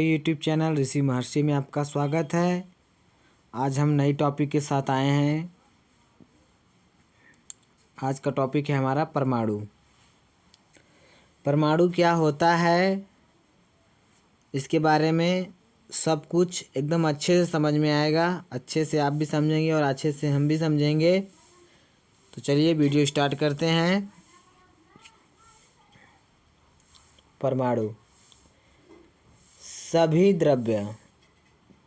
YouTube channel ऋषि महर्षि में आपका स्वागत है। आज हम नई टॉपिक के साथ आए हैं। आज का टॉपिक है हमारा परमाणु। परमाणु क्या होता है, इसके बारे में सब कुछ एकदम अच्छे से समझ में आएगा। अच्छे से आप भी समझेंगे और अच्छे से हम भी समझेंगे। तो चलिए वीडियो स्टार्ट करते हैं। परमाणु सभी द्रव्य,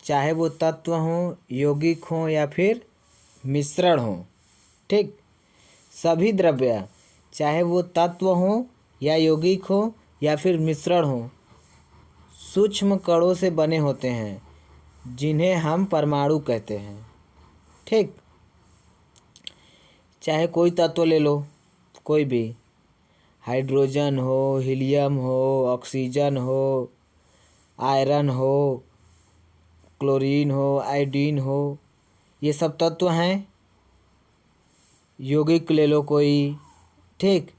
चाहे वो तत्व हों, यौगिक हों या फिर मिश्रण हों, ठीक, सभी द्रव्य चाहे वो तत्व हों या यौगिक हों या फिर मिश्रण हों, सूक्ष्म कणों से बने होते हैं, जिन्हें हम परमाणु कहते हैं। ठीक, चाहे कोई तत्व ले लो, कोई भी, हाइड्रोजन हो, हीलियम हो, ऑक्सीजन हो, आयरन हो, क्लोरीन हो, आयोडीन हो, ये सब तत्व हैं। यौगिक ले लो कोई, ठीक,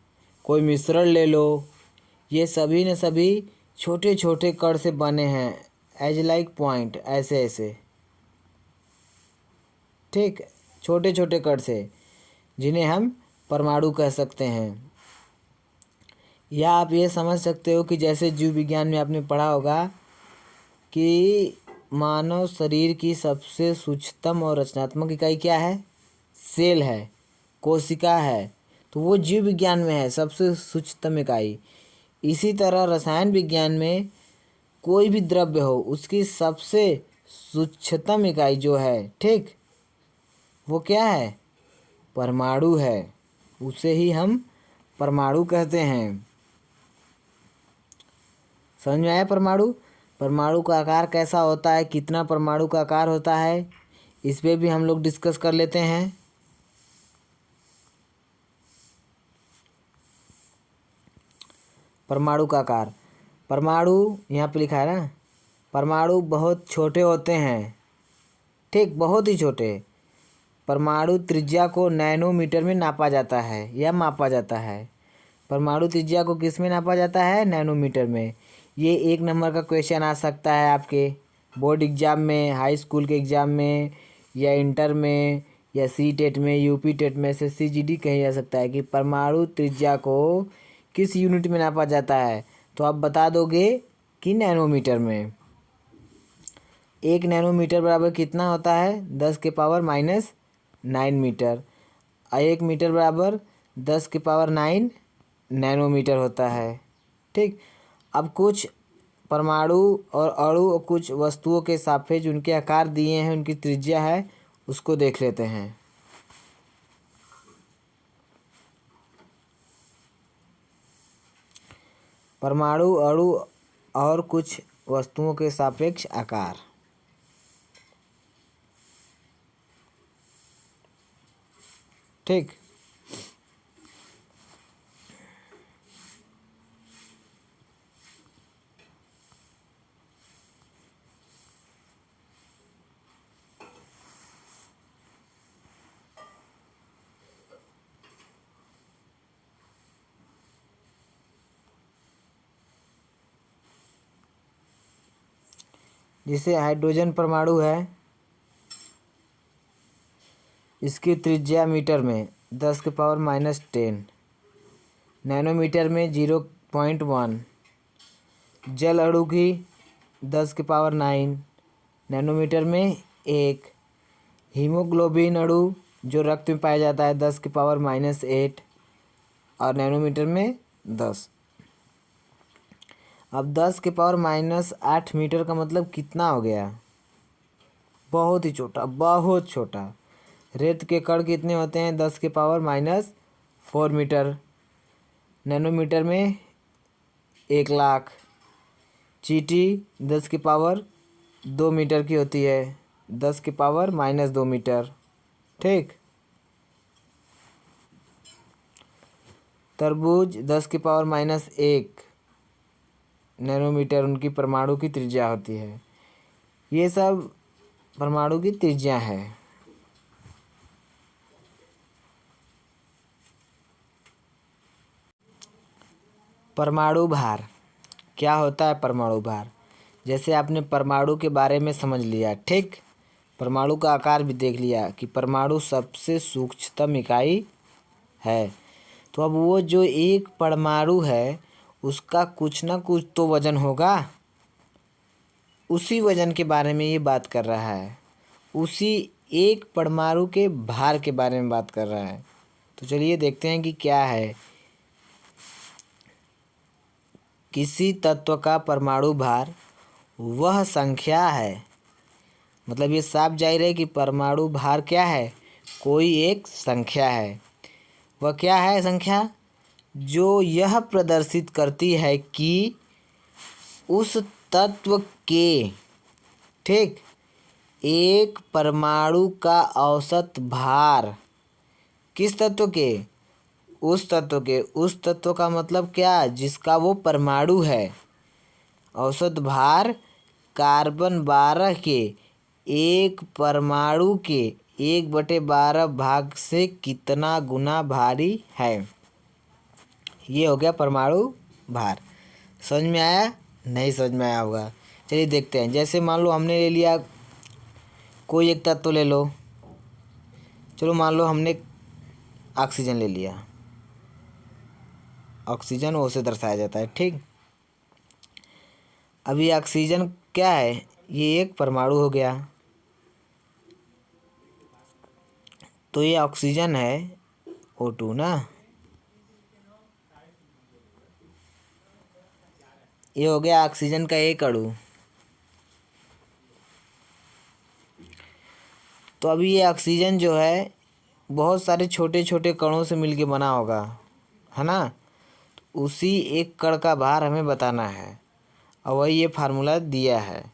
कोई मिश्रण ले लो, ये सभी ने सभी छोटे छोटे कण से बने हैं, एज लाइक पॉइंट, ऐसे ऐसे, ठीक, छोटे छोटे कण से, जिन्हें हम परमाणु कह सकते हैं। या आप ये समझ सकते हो कि जैसे जीव विज्ञान में आपने पढ़ा होगा कि मानव शरीर की सबसे सूक्ष्मतम और रचनात्मक इकाई क्या है? सेल है, कोशिका है। तो वो जीव विज्ञान में है सबसे सूक्ष्मतम इकाई। इसी तरह रसायन विज्ञान में कोई भी द्रव्य हो, उसकी सबसे सूक्ष्मतम इकाई जो है, ठीक, वो क्या है? परमाणु है। उसे ही हम परमाणु कहते हैं। समझ में आया? परमाणु, परमाणु का आकार कैसा होता है, कितना परमाणु का आकार होता है, इस पे भी हम लोग डिस्कस कर लेते हैं। परमाणु का आकार, परमाणु यहाँ पे लिखा है ना, परमाणु बहुत छोटे होते हैं, ठीक, बहुत ही छोटे। परमाणु त्रिज्या को नैनोमीटर में नापा जाता है या मापा जाता है। परमाणु त्रिज्या को किस में नापा जाता है? नैनोमीटर में। ये 1 नंबर का क्वेश्चन आ सकता है आपके बोर्ड एग्ज़ाम में, हाई स्कूल के एग्ज़ाम में, या इंटर में, या सी टेट में, यूपी टेट में, SSC GD कहीं जा सकता है कि परमाणु त्रिज्या को किस यूनिट में नापा जाता है। तो आप बता दोगे कि नैनोमीटर में। 1 नैनोमीटर बराबर कितना होता है? 10⁻⁹ मीटर। 1 मीटर बराबर 10⁹ नैनोमीटर होता है, ठीक। अब कुछ परमाणु और अणु और कुछ वस्तुओं के सापेक्ष उनके आकार दिए हैं, उनकी त्रिज्या है, उसको देख लेते हैं। परमाणु, अणु और कुछ वस्तुओं के सापेक्ष आकार, ठीक। जैसे हाइड्रोजन परमाणु है, इसकी त्रिज्या मीटर में 10⁻⁻, नैनोमीटर में 0.1, जल अणु की 10⁹ नैनोमीटर में 1, हीमोग्लोबिन अणु जो रक्त में पाया जाता है 10⁻⁸ और नैनोमीटर में 10। अब 10⁻⁸ मीटर का मतलब कितना हो गया? बहुत ही छोटा, बहुत छोटा। रेत के कण कितने होते हैं? 10⁻⁴ मीटर। नैनोमीटर में 1,00,000। चींटी 10⁻² मीटर की होती है, 10⁻⁻² मीटर, ठीक। तरबूज 10⁻⁻1 नैनोमीटर उनकी परमाणु की त्रिज्या होती है। ये सब परमाणु की त्रिज्या है। परमाणु भार क्या होता है? परमाणु भार जैसे आपने परमाणु के बारे में समझ लिया, ठीक। परमाणु का आकार भी देख लिया कि परमाणु सबसे सूक्ष्मतम इकाई है। तो अब वो जो एक परमाणु है उसका कुछ ना कुछ तो वजन होगा, उसी वजन के बारे में ये बात कर रहा है। उसी एक परमाणु के भार के बारे में बात कर रहा है। तो चलिए देखते हैं कि क्या है। किसी तत्व का परमाणु भार वह संख्या है, मतलब ये साफ जाहिर है कि परमाणु भार क्या है, कोई एक संख्या है। वह क्या है संख्या, जो यह प्रदर्शित करती है कि उस तत्व के, ठीक, एक परमाणु का औसत भार, किस तत्व के, उस तत्व के, उस तत्व का मतलब क्या, जिसका वो परमाणु है। औसत भार कार्बन 12 के एक परमाणु के 1/12 भाग से कितना गुना भारी है। ये हो गया परमाणु भार। समझ में आया, नहीं समझ में आया होगा। चलिए देखते हैं। जैसे मान लो हमने ले लिया कोई एक तत्व ले लो, चलो मान लो हमने ऑक्सीजन ले लिया। ऑक्सीजन ओ से दर्शाया जाता है, ठीक। अब ये ऑक्सीजन क्या है, ये एक परमाणु हो गया। तो ये ऑक्सीजन है O2 ना, ये हो गया ऑक्सीजन का एक अणु। तो अभी ये ऑक्सीजन जो है बहुत सारे छोटे छोटे कणों से मिलके बना होगा, है ना। उसी एक कण का भार हमें बताना है और वही ये फार्मूला दिया है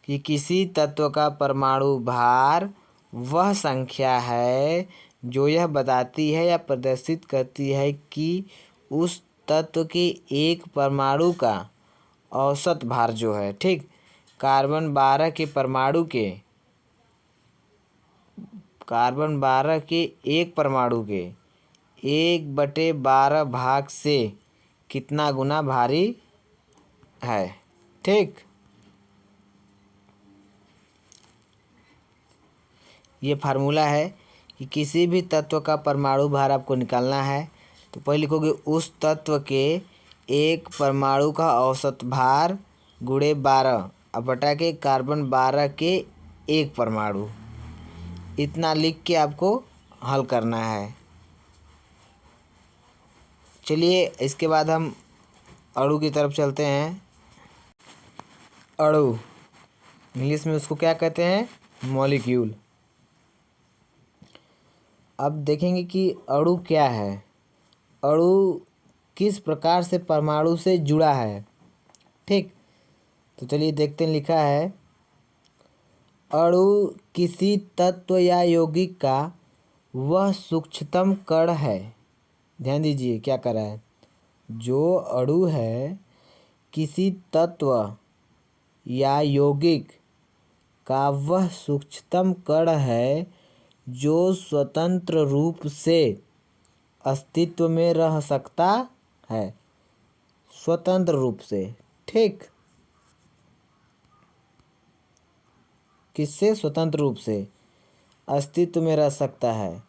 कि किसी तत्व का परमाणु भार वह संख्या है जो यह बताती है या प्रदर्शित करती है कि उस तत्व के एक परमाणु का औसत भार जो है, ठीक, कार्बन 12 के एक परमाणु के 1/12 भाग से कितना गुना भारी है, ठीक। ये फार्मूला है कि किसी भी तत्व का परमाणु भार आपको निकालना है तो पहले लिखोगे उस तत्व के एक परमाणु का औसत भार गुणे 12 अब बटा के कार्बन 12 के एक परमाणु, इतना लिख के आपको हल करना है। चलिए इसके बाद हम अणु की तरफ चलते हैं। अणु इंग्लिश में उसको क्या कहते हैं, मॉलिक्यूल। अब देखेंगे कि अणु क्या है, अणु किस प्रकार से परमाणु से जुड़ा है, ठीक। तो चलिए देखते हैं। लिखा है अणु किसी तत्व या यौगिक का वह सूक्ष्मतम कण है। ध्यान दीजिए क्या कर रहा है, जो अणु है किसी तत्व या यौगिक का वह सूक्ष्मतम कण है जो स्वतंत्र रूप से अस्तित्व में रह सकता है, स्वतंत्र रूप से, ठीक। किससे, स्वतंत्र रूप से अस्तित्व में रह सकता है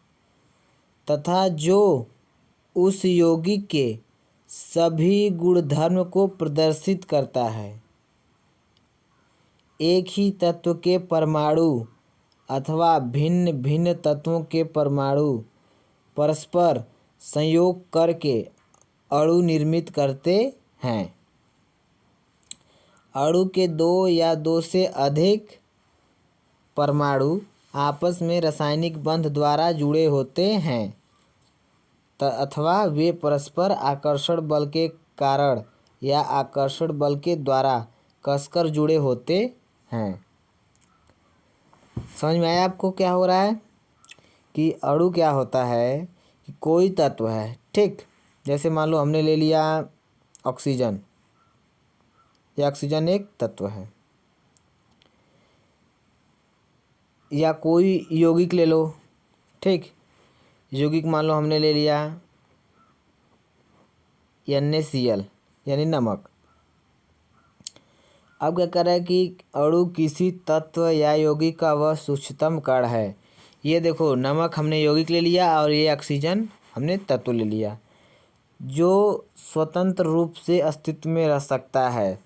तथा जो उस यौगिक के सभी गुणधर्म को प्रदर्शित करता है। एक ही तत्व के परमाणु अथवा भिन्न भिन्न तत्वों के परमाणु परस्पर संयोग करके अणु निर्मित करते हैं। अणु के दो या दो से अधिक परमाणु आपस में रासायनिक बंध द्वारा जुड़े होते हैं अथवा वे परस्पर आकर्षण बल के कारण या आकर्षण बल के द्वारा कसकर जुड़े होते हैं। समझ में आया आपको क्या हो रहा है कि अणु क्या होता है कि कोई तत्व है, ठीक। जैसे मान लो हमने ले लिया ऑक्सीजन, ये ऑक्सीजन एक तत्व है। या कोई यौगिक ले लो, ठीक। यौगिक मान लो हमने ले लिया NaCl यानी नमक। अब क्या कर रहा है कि अणु किसी तत्व या यौगिक का वह सूक्ष्मतम कण है। ये देखो, नमक हमने यौगिक ले लिया और ये ऑक्सीजन हमने तत्व ले लिया, जो स्वतंत्र रूप से अस्तित्व में रह सकता है।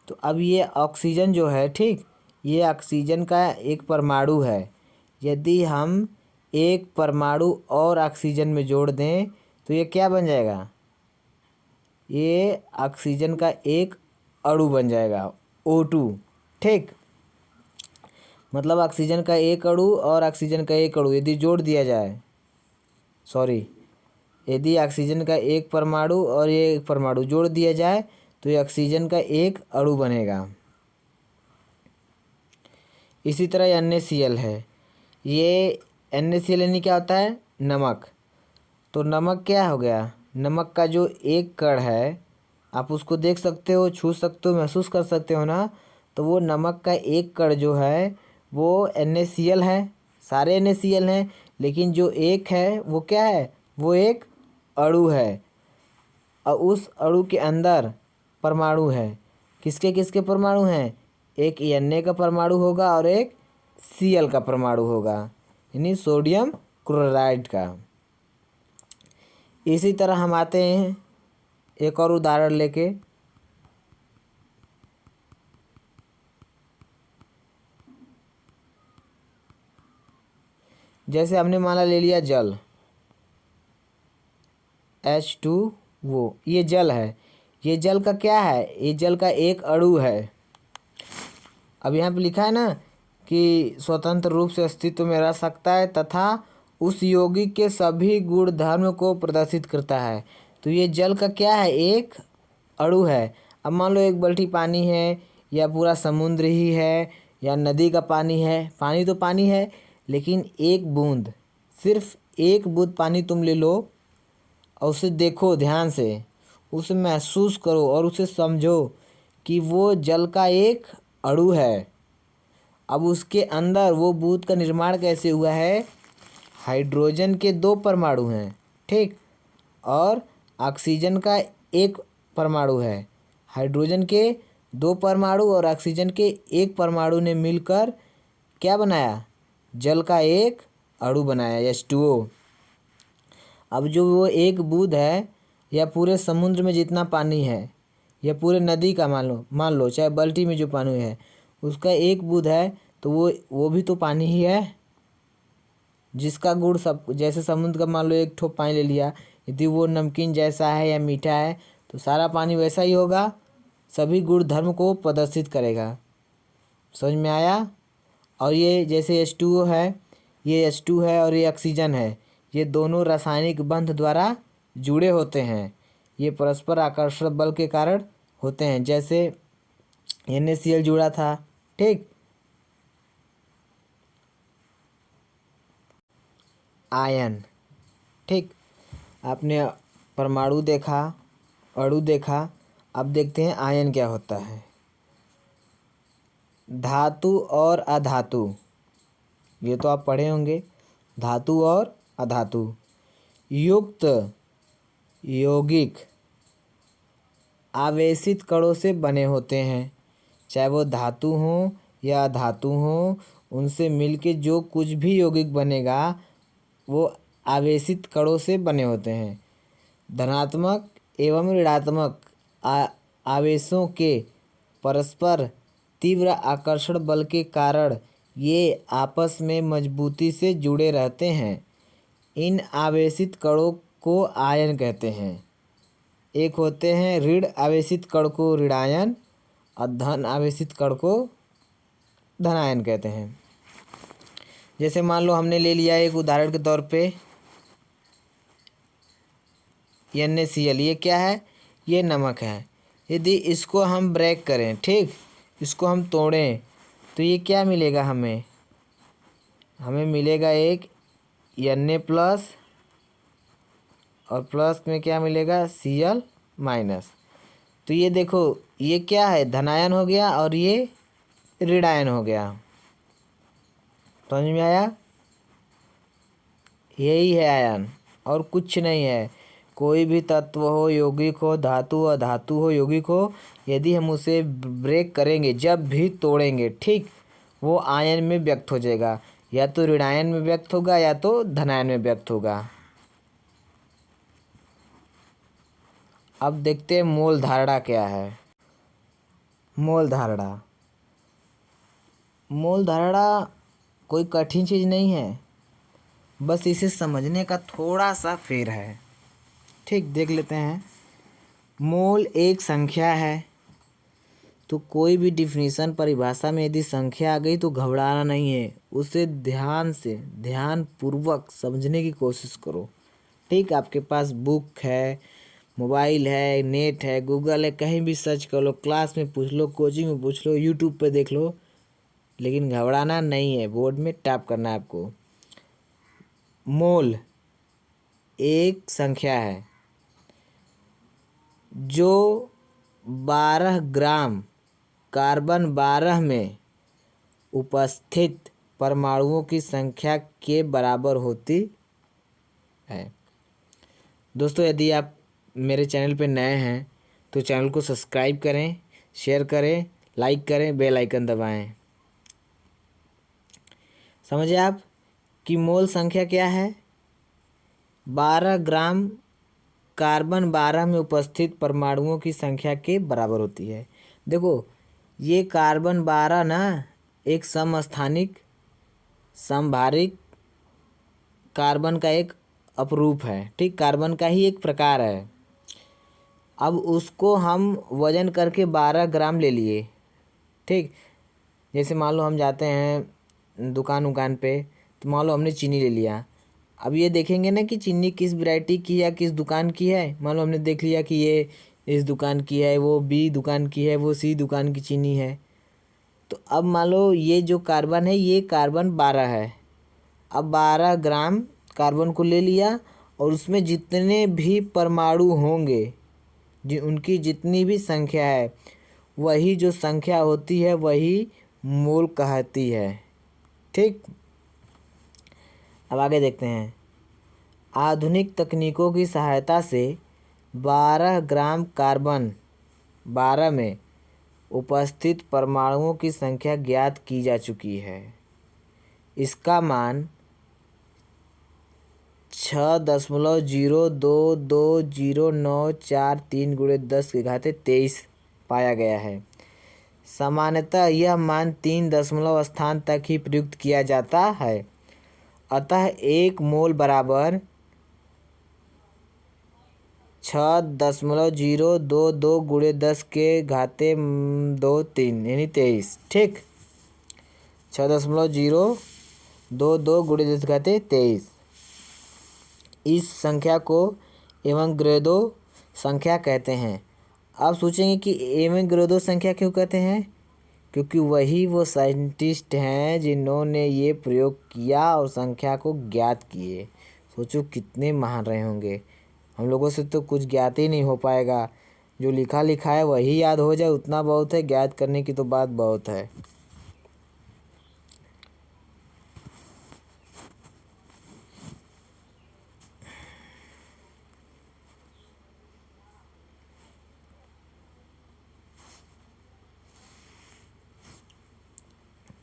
तो अब ये ऑक्सीजन जो है, ठीक, ये ऑक्सीजन का एक परमाणु है। यदि हम एक परमाणु और ऑक्सीजन में जोड़ दें तो ये क्या बन जाएगा? ये ऑक्सीजन का एक अणु बन जाएगा, O2। ठीक, मतलब ऑक्सीजन का एक अणु और ऑक्सीजन का एक अणु यदि जोड़ दिया जाए, सॉरी, यदि ऑक्सीजन का एक परमाणु और ये एक परमाणु जोड़ दिया जाए तो ये ऑक्सीजन का एक अणु बनेगा। इसी तरह NaCl है। ये NaCl यानी क्या होता है? नमक। तो नमक क्या हो गया? नमक का जो एक कण है, आप उसको देख सकते हो, छू सकते हो, महसूस कर सकते हो ना। तो वो नमक का एक कण जो है वो NaCl है। सारे NaCl हैं, लेकिन जो एक है वो क्या है? वो एक अणु है। और उस अणु के अंदर परमाणु है। किसके किसके परमाणु हैं? एक Na का परमाणु होगा और एक Cl का परमाणु होगा, यानी सोडियम क्लोराइड का। इसी तरह हम आते हैं एक और उदाहरण लेके। जैसे हमने माना ले लिया जल, H2O, ये जल है। ये जल का क्या है? ये जल का एक अणु है। अब यहाँ पे लिखा है ना कि स्वतंत्र रूप से अस्तित्व में रह सकता है तथा उस यौगिक के सभी गुण धर्म को प्रदर्शित करता है। तो ये जल का क्या है? एक अणु है। अब मान लो एक बाल्टी पानी है, या पूरा समुद्र ही है, या नदी का पानी है। पानी तो पानी है, लेकिन एक बूंद, सिर्फ एक बूंद पानी तुम ले लो और उसे देखो ध्यान से, उसे महसूस करो और उसे समझो कि वो जल का एक अणु है। अब उसके अंदर वो बूंद का निर्माण कैसे हुआ है? हाइड्रोजन के दो परमाणु हैं, ठीक, और ऑक्सीजन का एक परमाणु है। हाइड्रोजन के दो परमाणु और ऑक्सीजन के एक परमाणु ने मिलकर क्या बनाया? जल का एक अणु बनाया, H2O। अब जो वो एक बूंद है, या पूरे समुद्र में जितना पानी है, या पूरे नदी का मान लो चाहे बाल्टी में जो पानी है उसका एक बूंद है, तो वो भी तो पानी ही है। जिसका गुण सब, जैसे समुद्र का मान लो एक ठोप पानी ले लिया, यदि वो नमकीन जैसा है या मीठा है तो सारा पानी वैसा ही होगा, सभी गुण धर्म को प्रदर्शित करेगा। समझ में आया? और ये जैसे H2O है, ये H2 है और ये ऑक्सीजन है, ये दोनों रासायनिक बंध द्वारा जुड़े होते हैं। ये परस्पर आकर्षण बल के कारण होते हैं, जैसे NaCl जुड़ा था, ठीक। आयन, ठीक, आपने परमाणु देखा, अणु देखा, अब देखते हैं आयन क्या होता है। धातु और अधातु, ये तो आप पढ़े होंगे, धातु और अधातु युक्त यौगिक आवेशित कणों से बने होते हैं। चाहे वो धातु हों या अधातु हों, उनसे मिलके जो कुछ भी यौगिक बनेगा वो आवेशित कणों से बने होते हैं। धनात्मक एवं ऋणात्मक आवेशों के परस्पर तीव्र आकर्षण बल के कारण ये आपस में मजबूती से जुड़े रहते हैं। इन आवेशित कणों को आयन कहते हैं। एक होते हैं ऋण आवेशित कण को ऋणायन और धन आवेशित कण को धनायन कहते हैं। जैसे मान लो हमने ले लिया एक उदाहरण के तौर पे NaCl, ये क्या है? ये नमक है। यदि इसको हम ब्रेक करें, ठीक, इसको हम तोड़ें तो ये क्या मिलेगा हमें? हमें मिलेगा एक Na प्लस और प्लस में क्या मिलेगा? Cl minus. तो ये देखो, ये क्या है? धनायन हो गया और ये ऋणायन हो गया। समझ में आया? यही है आयन और कुछ नहीं है। कोई भी तत्व हो, यौगिक हो, धातु अधातु हो, यौगिक हो, यदि हम उसे ब्रेक करेंगे, जब भी तोड़ेंगे, ठीक, वो आयन में व्यक्त हो जाएगा। या तो ऋणायन में व्यक्त होगा या तो धनायन में व्यक्त होगा। अब देखते हैं मोल धारणा क्या है। मोल धारणा, मोल धारणा कोई कठिन चीज़ नहीं है, बस इसे समझने का थोड़ा सा फेर है। ठीक, देख लेते हैं। मोल एक संख्या है, तो कोई भी डिफिनीशन परिभाषा में यदि संख्या आ गई तो घबराना नहीं है, उसे ध्यान से ध्यानपूर्वक समझने की कोशिश करो। ठीक, आपके पास बुक है, मोबाइल है, नेट है, गूगल है, कहीं भी सर्च कर लो, क्लास में पूछ लो, कोचिंग में पूछ लो, यूट्यूब पे देख लो, लेकिन घबराना नहीं है, बोर्ड में टैप करना है आपको। मोल एक संख्या है जो 12 ग्राम कार्बन 12 में उपस्थित परमाणुओं की संख्या के बराबर होती है। दोस्तों, यदि आप मेरे चैनल पे नए हैं तो चैनल को सब्सक्राइब करें, शेयर करें, लाइक करें, बेल आइकन दबाएं। समझे आप कि मोल संख्या क्या है? 12 ग्राम कार्बन 12 में उपस्थित परमाणुओं की संख्या के बराबर होती है। देखो, ये कार्बन 12 ना एक समस्थानिक समभारिक कार्बन का एक अपरूप है। ठीक, कार्बन का ही एक प्रकार है। अब उसको हम वजन करके 12 ग्राम ले लिए। ठीक, जैसे मान लो हम जाते हैं दुकान उकान पे, तो मान लो हमने चीनी ले लिया। अब ये देखेंगे ना कि चीनी किस वैरायटी की या किस दुकान की है। मान लो हमने देख लिया कि ये इस दुकान की है, वो बी दुकान की है, वो सी दुकान की चीनी है। तो अब मान लो ये जो कार्बन है ये कार्बन 12 है। अब 12 ग्राम कार्बन को ले लिया और उसमें जितने भी परमाणु होंगे, उनकी जितनी भी संख्या है, वही जो संख्या होती है वही मोल कहती है। ठीक, अब आगे देखते हैं। आधुनिक तकनीकों की सहायता से 12 ग्राम कार्बन 12 में उपस्थित परमाणुओं की संख्या ज्ञात की जा चुकी है। इसका मान 6.0220943 × 10 पाया गया है। सामान्यतः यह मान 3 दशमलव स्थान तक ही प्रयुक्त किया जाता है। अतः एक मोल बराबर 6.022 × 10⁻²³ यानी 23। ठीक, 6.022 × 10⁻23 इस संख्या को एवोगैड्रो संख्या कहते हैं। आप सोचेंगे कि एवोगैड्रो संख्या क्यों कहते हैं? क्योंकि वही वो साइंटिस्ट हैं जिन्होंने ये प्रयोग किया और संख्या को ज्ञात किए। सोचो कितने महान रहे होंगे। हम लोगों से तो कुछ ज्ञात ही नहीं हो पाएगा। जो लिखा लिखा है वही याद हो जाए उतना बहुत है, ज्ञात करने की तो बात बहुत है।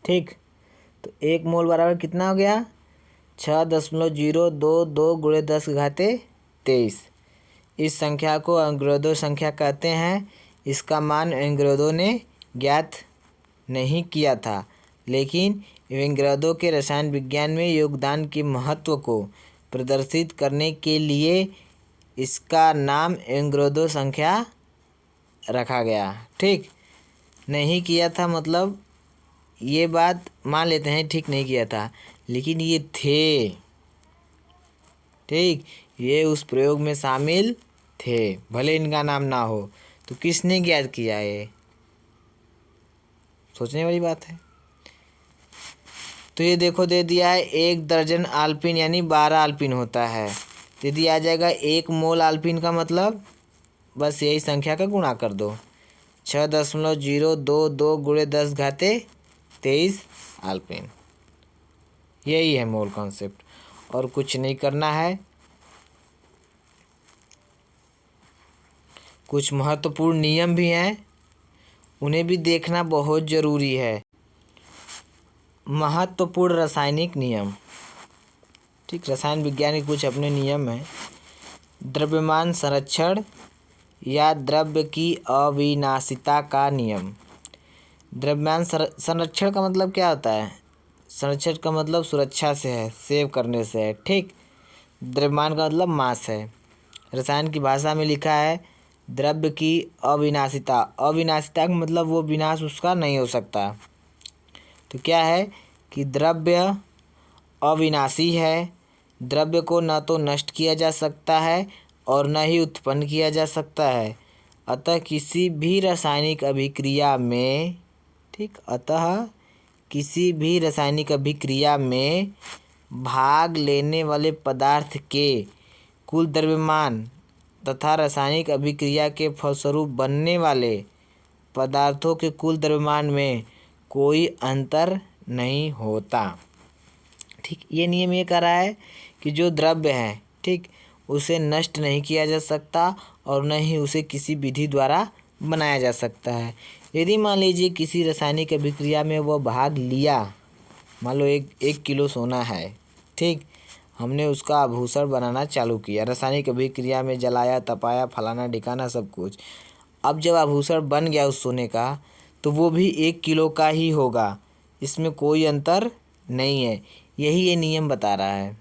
ठीक, तो एक मोल बराबर कितना हो गया? 6.022 × 10⁻23। इस संख्या को एवोगैड्रो संख्या कहते हैं। इसका मान एवोगैड्रो ने ज्ञात नहीं किया था, लेकिन एवोगैड्रो के रसायन विज्ञान में योगदान के महत्व को प्रदर्शित करने के लिए इसका नाम एवोगैड्रो संख्या रखा गया। ठीक, नहीं किया था मतलब ये बात मान लेते हैं ठीक नहीं किया था, लेकिन ये थे। ठीक, ये उस प्रयोग में शामिल थे, भले इनका नाम ना हो। तो किसने ज्ञात किया? ये सोचने वाली बात है। तो ये देखो दे दिया है 1 दर्जन आल्पिन यानी 12 आल्पिन होता है। तो यदि आ जाएगा 1 मोल आल्पिन का मतलब बस यही संख्या का गुणा कर दो, 6.022 × 10⁻23 आल्पिन। यही है मोल कॉन्सेप्ट, और कुछ नहीं करना है। कुछ महत्वपूर्ण नियम भी हैं, उन्हें भी देखना बहुत ज़रूरी है। महत्वपूर्ण रासायनिक नियम, ठीक, रसायन विज्ञान के कुछ अपने नियम हैं। द्रव्यमान संरक्षण या द्रव्य की अविनाशिता का नियम। द्रव्यमान संरक्षण का मतलब क्या होता है? संरक्षण का मतलब सुरक्षा से है, सेव करने से है, ठीक। द्रव्यमान का मतलब मास है। रसायन की भाषा में लिखा है द्रव्य की अविनाशिता। अविनाशिता का मतलब वो विनाश उसका नहीं हो सकता। तो क्या है कि द्रव्य अविनाशी है, द्रव्य को न तो नष्ट किया जा सकता है और न ही उत्पन्न किया जा सकता है। अतः किसी भी रासायनिक अभिक्रिया में, ठीक, अतः किसी भी रासायनिक अभिक्रिया में भाग लेने वाले पदार्थ के कुल द्रव्यमान तथा रासायनिक अभिक्रिया के फलस्वरूप बनने वाले पदार्थों के कुल द्रव्यमान में कोई अंतर नहीं होता, ठीक। ये नियम ये कह रहा है कि जो द्रव्य है, ठीक, उसे नष्ट नहीं किया जा सकता और न ही उसे किसी विधि द्वारा बनाया जा सकता है। यदि मान लीजिए किसी रासायनिक अभिक्रिया में वह भाग लिया, मान लो एक किलो सोना है, ठीक, हमने उसका आभूषण बनाना चालू किया, रासायनिक अभिक्रिया में जलाया, तपाया, फलाना ढिकाना सब कुछ। अब जब आभूषण बन गया उस सोने का, तो वो भी 1 किलो का ही होगा, इसमें कोई अंतर नहीं है। यही ये नियम बता रहा है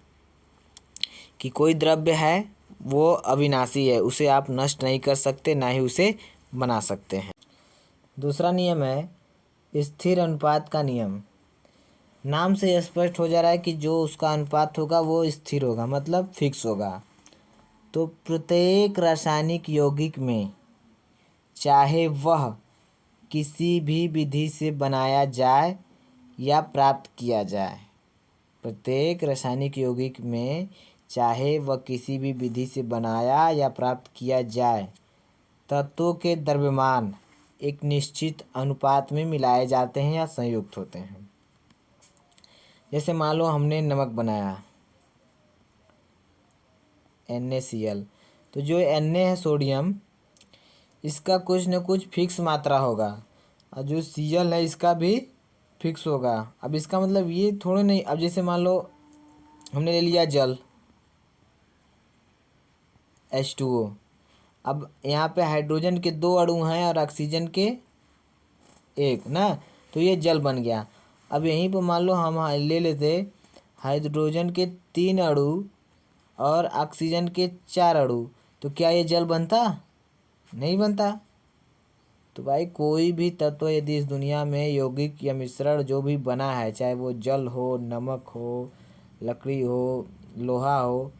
कि कोई द्रव्य है वो अविनाशी है, उसे आप नष्ट नहीं कर सकते, ना ही उसे बना सकते हैं। दूसरा नियम है स्थिर अनुपात का नियम। नाम से स्पष्ट हो जा रहा है कि जो उसका अनुपात होगा वो स्थिर होगा, मतलब फिक्स होगा। तो प्रत्येक रासायनिक यौगिक में, चाहे वह किसी भी विधि से बनाया जाए या प्राप्त किया जाए, प्रत्येक रासायनिक यौगिक में चाहे वह किसी भी विधि से बनाया या प्राप्त किया जाए, तत्वों के द्रव्यमान एक निश्चित अनुपात में मिलाए जाते हैं या संयुक्त होते हैं। जैसे मान लो हमने नमक बनाया NaCl, तो जो Na है सोडियम, इसका कुछ न कुछ फिक्स मात्रा होगा और जो Cl है इसका भी फिक्स होगा। अब इसका मतलब ये थोड़े नहीं, अब जैसे मान लो हमने ले लिया जल H2O, अब यहाँ पे हाइड्रोजन के 2 अणु हैं और ऑक्सीजन के 1 ना, तो ये जल बन गया। अब यहीं पर मान लो हम ले लेते हाइड्रोजन के 3 अणु और ऑक्सीजन के 4 अणु, तो क्या ये जल बनता? नहीं बनता। तो भाई कोई भी तत्व यदि इस दुनिया में यौगिक या मिश्रण जो भी बना है, चाहे वो जल हो, नमक हो, लकड़ी हो, लोहा हो,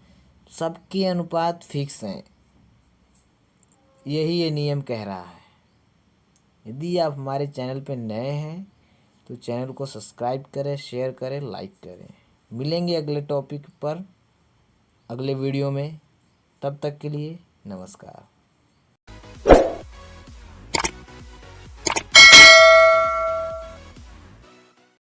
सबके अनुपात फिक्स हैं। यही ये नियम कह रहा है। यदि आप हमारे चैनल पर नए हैं तो चैनल को सब्सक्राइब करें, शेयर करें, लाइक करें। मिलेंगे अगले टॉपिक पर अगले वीडियो में, तब तक के लिए नमस्कार।